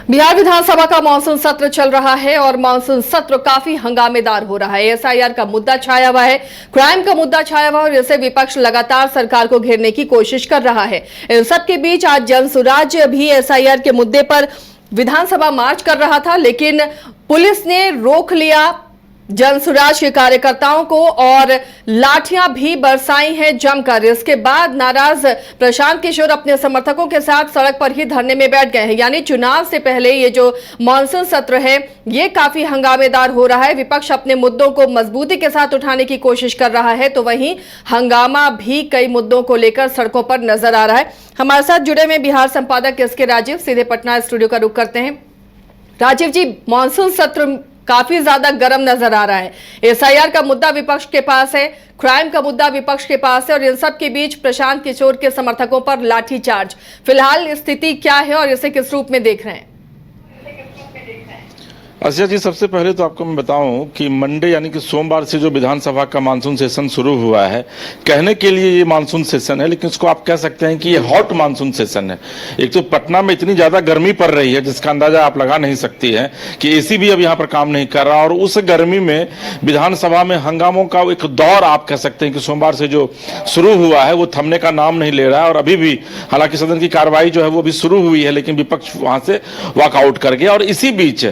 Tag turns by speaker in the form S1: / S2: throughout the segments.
S1: बिहार विधानसभा का मानसून सत्र चल रहा है और मानसून सत्र काफी हंगामेदार हो रहा है। एसआईआर का मुद्दा छाया हुआ है, क्राइम का मुद्दा छाया हुआ है और इसे विपक्ष लगातार सरकार को घेरने की कोशिश कर रहा है। इन सबके बीच आज जनसुराज भी एसआईआर के मुद्दे पर विधानसभा मार्च कर रहा था, लेकिन पुलिस ने रोक लिया जनसुराज के कार्यकर्ताओं को और लाठियां भी बरसाई हैं जमकर। इसके बाद नाराज प्रशांत किशोर अपने समर्थकों के साथ सड़क पर ही धरने में बैठ गए हैं। यानी चुनाव से पहले ये जो मानसून सत्र है ये काफी हंगामेदार हो रहा है। विपक्ष अपने मुद्दों को मजबूती के साथ उठाने की कोशिश कर रहा है, तो वहीं हंगामा भी कई मुद्दों को लेकर सड़कों पर नजर आ रहा है। हमारे साथ जुड़े में बिहार संपादक एसके राजीव सीधे पटना स्टूडियो का रुख करते हैं। राजीव जी, मानसून सत्र काफी ज्यादा गर्म नजर आ रहा है। एसआईआर का मुद्दा विपक्ष के पास है, क्राइम का मुद्दा विपक्ष के पास है और इन सब के बीच प्रशांत किशोर के समर्थकों पर लाठीचार्ज। फिलहाल स्थिति क्या है और इसे किस रूप में देख रहे हैं?
S2: अर्चना जी, सबसे पहले तो आपको मैं बताऊं कि मंडे यानी कि सोमवार से जो विधानसभा का मानसून सेशन शुरू हुआ है, कहने के लिए ये मानसून सेशन है, लेकिन इसको आप कह सकते हैं कि ये हॉट मानसून सेशन है। एक तो पटना में इतनी ज्यादा गर्मी पड़ रही है जिसका अंदाजा आप लगा नहीं सकती है कि एसी भी अब यहाँ पर काम नहीं कर रहा, और उस गर्मी में विधानसभा में हंगामों का एक दौर आप कह सकते हैं कि सोमवार से जो शुरू हुआ है वो थमने का नाम नहीं ले रहा है। और अभी भी हालांकि सदन की कार्रवाई जो है वो भी शुरू हुई है, लेकिन विपक्ष वहां से वॉकआउट कर गया और इसी बीच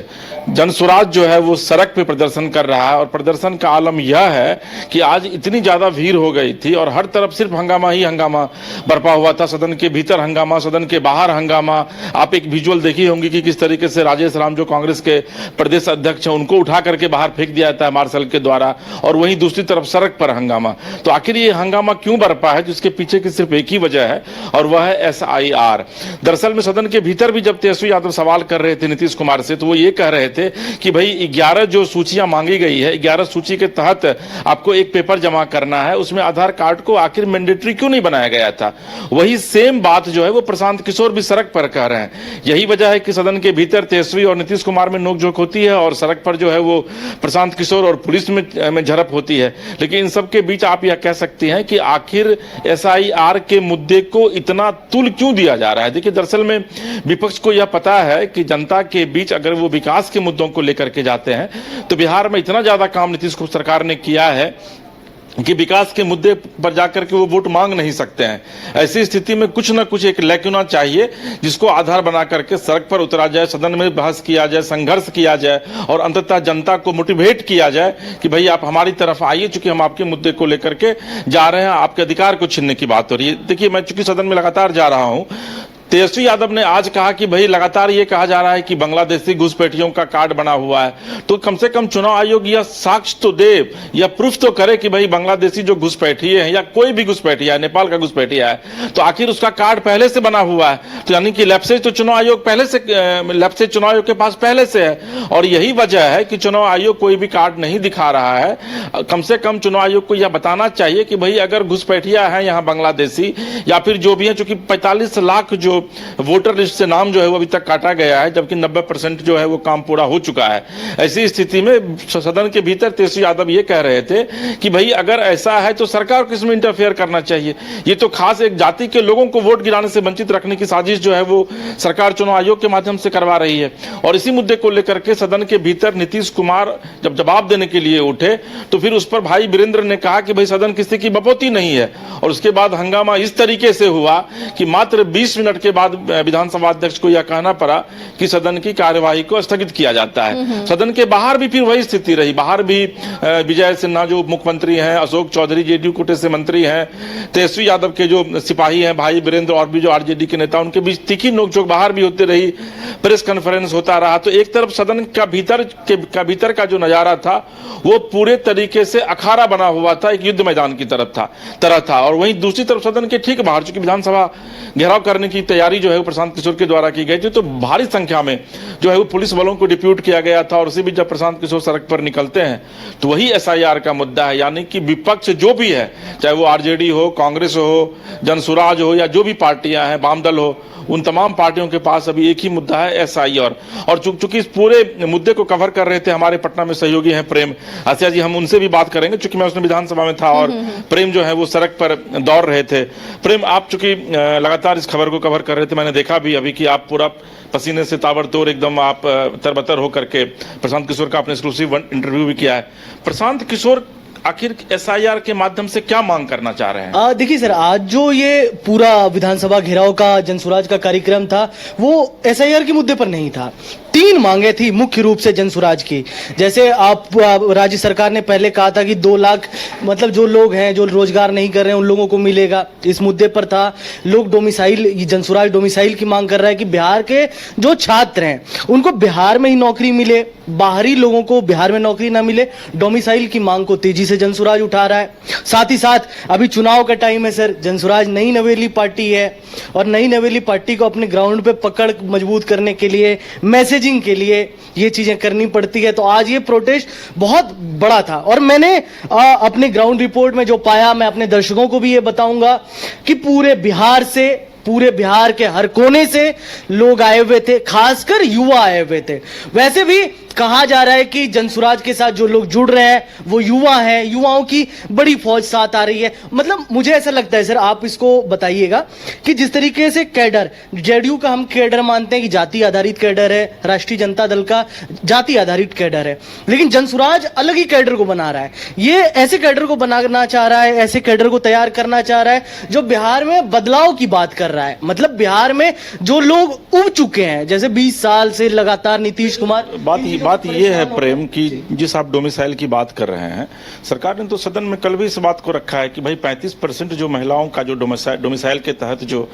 S2: जनसुराज जो है वो सड़क पे प्रदर्शन कर रहा है। और प्रदर्शन का आलम यह है कि आज इतनी ज्यादा भीड़ हो गई थी और हर तरफ सिर्फ हंगामा ही हंगामा बरपा हुआ था। सदन के भीतर हंगामा, सदन के बाहर हंगामा। आप एक विजुअल देखी होंगी कि किस तरीके से राजेश राम जो कांग्रेस के प्रदेश अध्यक्ष हैं उनको उठा करके बाहर फेंक दिया जाता है मार्शल के द्वारा, और वहीं दूसरी तरफ सड़क पर हंगामा। तो आखिर ये हंगामा क्यों बरपा है, जिसके पीछे की सिर्फ एक ही वजह है और वह है एसआईआर। दरअसल में सदन के भीतर भी जब तेजस्वी यादव सवाल कर रहे थे नीतीश कुमार से, तो वो ये कह रहे थे कि भाई 11 जो सूचियां मांगी गई है, 11 सूची के तहत आपको एक पेपर जमा करना है, उसमें आधार कार्ड को आखिर मैंडेटरी क्यों नहीं बनाया गया था। वही सेम बात जो है वो प्रशांत किशोर भी सड़क पर कह रहे हैं। यही वजह है कि सदन के भीतर तेजस्वी और नीतीश कुमार में नोकझोंक होती है और सड़क पर जो है वो प्रशांत किशोर और पुलिस में झड़प होती है। लेकिन इन सब के बीच आप यह कह सकती हैं कि आखिर एसआईआर के मुद्दे को इतना तुल क्यों दिया जा रहा है। देखिए, दरअसल में विपक्ष को यह पता है कि जनता के बीच अगर वो विकास के मुद्दों को लेकर के जाते हैं तो बिहार में इतना ज्यादा काम नीतीश सरकार ने किया है कि विकास के मुद्दे पर जाकर के वो वोट मांग नहीं सकते हैं। ऐसी स्थिति में कुछ ना कुछ एक लैक्यूना चाहिए जिसको आधार बना करके सड़क पर उतरा जाए, सदन में बहस किया जाए, संघर्ष किया जाए और अंततः जनता को मोटिवेट किया जाए कि भाई आप हमारी तरफ आइए, चूंकि हम आपके मुद्दे को लेकर के जा रहे हैं, आपके अधिकार को छीनने की बात हो रही है। देखिए, मैं चूंकि सदन में लगातार जा रहा हूं, तेजस्वी यादव ने आज कहा कि भाई लगातार ये कहा जा रहा है कि बांग्लादेशी घुसपैठियों का कार्ड बना हुआ है, तो कम से कम चुनाव आयोग यह साक्ष्य तो दे या प्रूफ तो करे कि भाई बांग्लादेशी जो घुसपैठिए हैं या कोई भी घुसपैठिया है, नेपाल का घुसपैठिया है, तो आखिर उसका कार्ड पहले से बना हुआ है। तो यानी कि लैप्सेज तो चुनाव आयोग पहले से, लैप्सेज चुनाव आयोग के पास पहले से है। और यही वजह है कि चुनाव आयोग कोई भी कार्ड नहीं दिखा रहा है। कम से कम चुनाव आयोग को यह बताना चाहिए कि भाई अगर घुसपैठिया है यहाँ बांग्लादेशी या फिर जो भी है, चूंकि 45 लाख जो वोटर लिस्ट से नाम जो है वो अभी तक काटा गया है, जबकि 90% जो है वो काम पूरा हो चुका है। ऐसी स्थिति में सदन के भीतर तेजस्वी यादव ये कह रहे थे कि भाई अगर ऐसा है तो सरकार को इसमें इंटरफेयर करना चाहिए। ये तो खास एक जाति के लोगों को वोट गिराने से वंचित रखने की साजिश जो है वो सरकार चुनाव आयोग के माध्यम से करवा रही है। और इसी मुद्दे को लेकर के सदन के भीतर नीतीश कुमार जब जवाब देने के लिए उठे तो फिर उस पर भाई वीरेंद्र ने कहा कि भाई सदन किसी की बपोती नहीं है। और उसके बाद हंगामा इस तरीके से हुआ कि मात्र 20 मिनट के बाद विधानसभा अध्यक्ष को यह कहना पड़ा कि सदन की कार्यवाही को स्थगित किया जाता है। सदन के बाहर भी फिर वही स्थिति रही। बाहर भी विजय सिन्हा जो उप मुख्यमंत्री हैं, अशोक चौधरी जेडीयू कोटे से मंत्री हैं, तेजस्वी यादव के जो सिपाही हैं भाई वीरेंद्र और भी जो आरजेडी के नेता, उनके बीच तीखी नोकझोंक बाहर भी होती रही, प्रेस कॉन्फ्रेंस होता रहा। तो एक तरफ सदन का भीतर का जो नजारा था वो पूरे तरीके से अखाड़ा बना हुआ था, एक युद्ध मैदान की तरह था। और वहीं दूसरी तरफ सदन के ठीक बाहर, चूंकि विधानसभा घेराव करने की तैयारी जो है प्रशांत किशोर के द्वारा की गई थी, तो भारी संख्या में जो है वो पुलिस बलों को डिप्यूट किया गया था। और उसी बीच जब प्रशांत किशोर सड़क पर निकलते हैं तो वही एसआईआर का मुद्दा है। यानी कि विपक्ष जो भी है, चाहे वो आरजेडी हो, कांग्रेस हो, जनसुराज हो या जो भी पार्टियां हैं, वामदल हो, उन तमाम पार्टियों के पास अभी एक ही मुद्दा है, एसआईआर। और चूंकि इस पूरे मुद्दे को कवर कर रहे थे हमारे पटना में सहयोगी हैं प्रेम आसिया जी, हम उनसे भी बात करेंगे चूंकि मैं उसमें विधानसभा में था और प्रेम जो है वो सड़क पर दौड़ रहे थे। प्रेम, आप चूंकि लगातार इस खबर को कवर कर रहे थे, मैंने देखा भी अभी कि आप पूरा पसीने से ताबड़तोड़ एकदम आप तरबतर होकर के प्रशांत किशोर का आपने एक्सक्लूसिव इंटरव्यू भी किया है। प्रशांत किशोर आखिर एसआईआर के माध्यम से क्या मांग करना चाह रहे हैं?
S3: देखिए सर, आज जो ये पूरा विधानसभा घेराव का जनसुराज का कार्यक्रम था वो एसआईआर के मुद्दे पर नहीं था। 3 मांगे थी मुख्य रूप से जनसुराज की। जैसे आप राज्य सरकार ने पहले कहा था कि 2 लाख मतलब जो लोग हैं जो रोजगार नहीं कर रहे हैं उन लोगों को मिलेगा, इस मुद्दे पर था। लोग डोमिसाइल, जनसुराज डोमिसाइल की मांग कर रहा है कि बिहार के जो छात्र हैं उनको बिहार में ही नौकरी मिले, बाहरी लोगों को बिहार में नौकरी ना मिले। डोमिसाइल की मांग को तेजी से जनसुराज उठा रहा है। साथ ही साथ अभी चुनाव का टाइम है सर, जनसुराज नई नवेली पार्टी है और नई नवेली पार्टी को अपने ग्राउंड पे पकड़ मजबूत करने के लिए, मैसेजिंग के लिए ये चीजें करनी पड़ती है। तो आज ये प्रोटेस्ट बहुत बड़ा था और मैंने अपने ग्राउंड रिपोर्ट में जो पाया मैं अपने दर्शकों को भी ये बताऊंगा कि पूरे बिहार के हर कोने से लोग आए हुए थे, खासकर युवा आए हुए थे। वैसे भी कहा जा रहा है कि जनसुराज के साथ जो लोग जुड़ रहे हैं वो युवा हैं, युवाओं की बड़ी फौज साथ आ रही है। मतलब मुझे ऐसा लगता है सर, आप इसको बताइएगा कि जिस तरीके से कैडर, जेडीयू का हम कैडर मानते हैं कि जाति आधारित कैडर है, राष्ट्रीय जनता दल का जाति आधारित कैडर है, लेकिन जनसुराज अलग ही कैडर को बना रहा है। ये ऐसे कैडर को बनाना चाह रहा है, ऐसे कैडर को तैयार करना चाह रहा है जो बिहार में बदलाव की बात कर रहा है। मतलब बिहार में जो लोग उब चुके हैं, जैसे 20 साल से लगातार नीतीश कुमार।
S2: बात ये है प्रेम कि जिस आप डोमिसाइल की बात कर रहे हैं, सरकार ने तो सदन में कल भी इस बात को रखा है कि भाई 35% जो महिलाओं का जो डोमिसाइल के तहत जो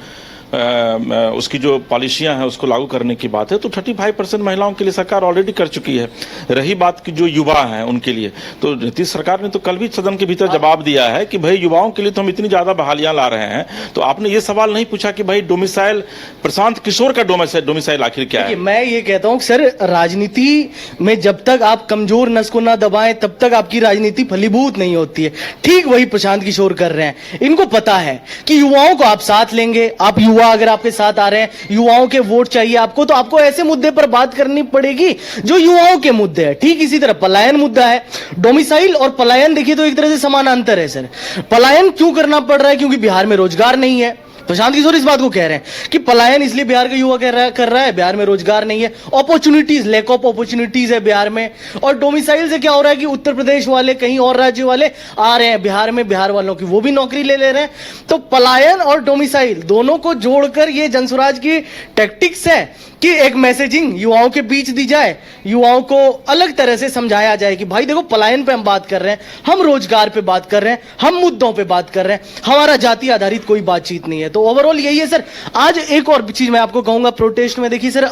S2: उसकी जो पॉलिसियां हैं उसको लागू करने की बात है, तो 35% महिलाओं के लिए सरकार ऑलरेडी कर चुकी है। रही बात कि जो युवा हैं उनके लिए, तो नीतीश सरकार ने तो कल भी सदन के भीतर जवाब दिया है कि भाई युवाओं के लिए तो हम इतनी ज्यादा बहालियां ला रहे हैं। तो आपने ये सवाल नहीं पूछा कि भाई डोमिसाइल, प्रशांत किशोर का डोमिसाइल आखिर क्या है?
S3: मैं ये कहता हूं सर, राजनीति में जब तक आप कमजोर नस को ना दबाएं तब तक आपकी राजनीति फलीभूत नहीं होती है। ठीक वही प्रशांत किशोर कर रहे हैं। इनको पता है कि युवाओं को आप साथ लेंगे, आप युवा अगर आपके साथ आ रहे हैं, युवाओं के वोट चाहिए आपको, तो आपको ऐसे मुद्दे पर बात करनी पड़ेगी जो युवाओं के मुद्दे हैं। ठीक इसी तरह पलायन मुद्दा है। डोमिसाइल और पलायन देखिए तो एक तरह से समानांतर है सर। पलायन क्यों करना पड़ रहा है? क्योंकि बिहार में रोजगार नहीं है। प्रशांत किशोर इस बात को कह रहे हैं कि पलायन इसलिए बिहार का युवा कर रहा है, बिहार में रोजगार नहीं है, अपॉर्चुनिटीज, लैक ऑफ अपॉर्चुनिटीज है बिहार में। और डोमिसाइल से क्या हो रहा है कि उत्तर प्रदेश वाले, कहीं और राज्य वाले आ रहे हैं बिहार में, बिहार वालों की वो भी नौकरी ले रहे हैं। तो पलायन और डोमिसाइल दोनों को जोड़कर ये जनसुराज की टैक्टिक्स है कि एक मैसेजिंग युवाओं के बीच दी जाए, युवाओं को अलग तरह से समझाया जाए कि भाई देखो, पलायन पे हम बात कर रहे हैं, हम रोजगार पे बात कर रहे हैं, हम मुद्दों पे बात कर रहे हैं, हमारा जाति आधारित कोई बातचीत नहीं है। तो ओवरऑल यही है सर। आज एक और चीज मैं आपको कहूंगा प्रोटेस्ट में, देखिए सर,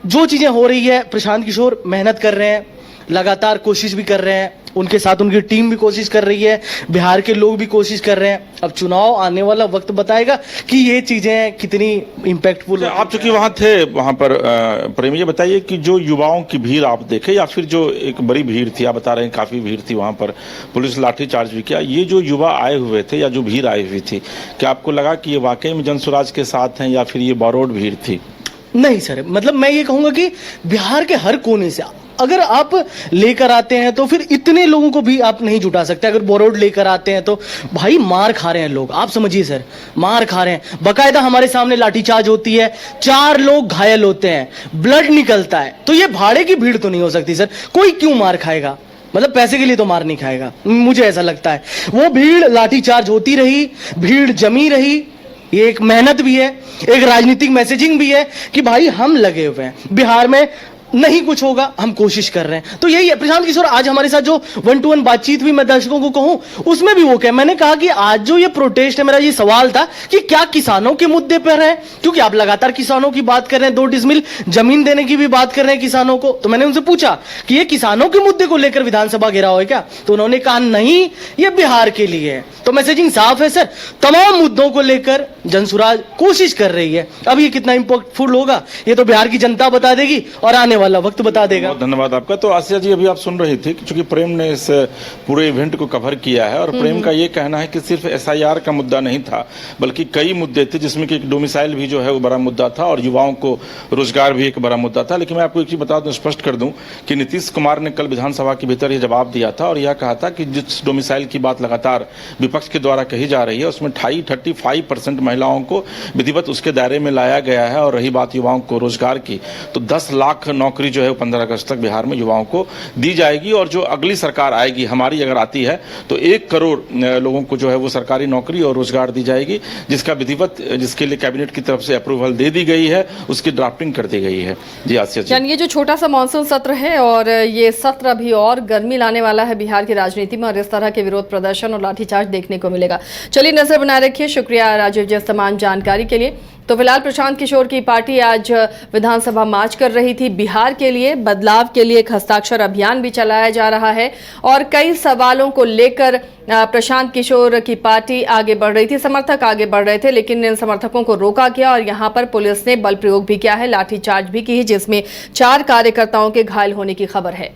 S3: जो चीजें हो रही है, प्रशांत किशोर मेहनत कर रहे हैं, लगातार कोशिश भी कर रहे हैं, उनके साथ उनकी टीम भी कोशिश कर रही है, बिहार के लोग भी कोशिश कर रहे हैं। अब चुनाव आने वाला वक्त बताएगा कि ये चीजें कितनी इंपैक्टफुल।
S2: आप चूंकि वहां थे, वहां पर प्रेम, ये बताइए कि जो युवाओं की भीड़ आप देखे या फिर जो एक बड़ी भीड़ थी, आप बता रहे हैं काफी भीड़ थी, वहां पर पुलिस लाठीचार्ज भी किया, ये जो युवा आए हुए थे या जो भीड़ आई हुई थी, क्या आपको लगा कि ये वाकई में जनसुराज के साथ हैं या फिर ये बारोड भीड़ थी?
S3: नहीं सर, मतलब मैं ये कहूंगा कि बिहार के हर कोने से अगर आप लेकर आते हैं तो फिर इतने लोगों को भी आप नहीं जुटा सकते। अगर बोरोड लेकर आते हैं तो भाई मार खा रहे हैं लोग, आप समझिए सर, मार खा रहे हैं। बकायदा हमारे सामने लाठीचार्ज होती है, 4 लोग घायल होते हैं, ब्लड निकलता है। तो ये भाड़े की भीड़ तो नहीं हो सकती सर। कोई क्यों मार खाएगा? मतलब पैसे के लिए तो मार नहीं खाएगा, मुझे ऐसा लगता है। वो भीड़ लाठीचार्ज होती रही, भीड़ जमी रही। ये एक मेहनत भी है, एक राजनीतिक मैसेजिंग भी है कि भाई हम लगे हुए हैं, बिहार में नहीं कुछ होगा, हम कोशिश कर रहे हैं। तो यही है। प्रशांत किशोर आज हमारे साथ जो 1-to-1 बातचीत हुई, मैं दर्शकों को कहूं, उसमें भी वो कहे, मैंने कहा कि आज जो ये प्रोटेस्ट है, मेरा ये सवाल था कि क्या किसानों के मुद्दे पर है? क्योंकि आप लगातार किसानों की बात कर रहे हैं, 2 डिसमिल जमीन देने की भी बात कर रहे हैं किसानों को। तो मैंने उनसे पूछा कि ये किसानों के मुद्दे को लेकर विधानसभा घेराव है क्या? तो उन्होंने कहा नहीं, ये बिहार के लिए है। तो मैसेजिंग साफ है सर, तमाम मुद्दों को लेकर जनसुराज कोशिश कर रही है। अब ये कितना इंपैक्टफुल होगा ये तो बिहार की जनता बता देगी और आने वाला वक्त बता देगा।
S2: बहुत धन्यवाद आपका। तो आसिया जी, अभी आप सुन रही थी कि चूंकि प्रेम ने इस पूरे इवेंट को कवर किया है और प्रेम का ये कहना है कि सिर्फ एसआईआर का मुद्दा नहीं था, बल्कि कई मुद्दे थे, जिसमें कि एक डोमिसाइल भी जो है वो बड़ा मुद्दा था और युवाओं को रोजगार भी एक बड़ा मुद्दा था। लेकिन मैं आपको एक चीज बता दूं, स्पष्ट कर दूं कि नीतीश कुमार ने कल विधानसभा के भीतर ये जवाब दिया था और यह कहा था कि जिस डोमिसाइल की बात लगातार विपक्ष के द्वारा कही जा रही है, उसमें 35% महिलाओं को विधिवत उसके दायरे में लाया गया है। और रही बात युवाओं को रोजगार की, तो 10 लाख नौकरी जो है 15 अगस्त तक बिहार में युवाओं को दी जाएगी। और जो अगली सरकार आएगी, हमारी अगर आती है, तो 1 करोड़ लोगों को जो है वो सरकारी नौकरी और रोजगार दी जाएगी, जिसका विधिवत, जिसके लिए कैबिनेट की तरफ से अप्रूवल दे दी गई है, उसकी ड्राफ्टिंग कर दी गई है। जी आसिया जी,
S1: यानी ये जो छोटा सा मानसून सत्र है और ये सत्र अभी और गर्मी लाने वाला है बिहार की राजनीति में, और इस तरह के विरोध प्रदर्शन और लाठीचार्ज देखने को मिलेगा। चलिए नजर बनाए रखिए। शुक्रिया राजीव जी तमाम जानकारी के लिए। तो फिलहाल प्रशांत किशोर की पार्टी आज विधानसभा मार्च कर रही थी। बिहार के लिए, बदलाव के लिए एक हस्ताक्षर अभियान भी चलाया जा रहा है और कई सवालों को लेकर प्रशांत किशोर की पार्टी आगे बढ़ रही थी, समर्थक आगे बढ़ रहे थे, लेकिन इन समर्थकों को रोका गया और यहां पर पुलिस ने बल प्रयोग भी किया है, लाठीचार्ज भी की है, जिसमें 4 कार्यकर्ताओं के घायल होने की खबर है।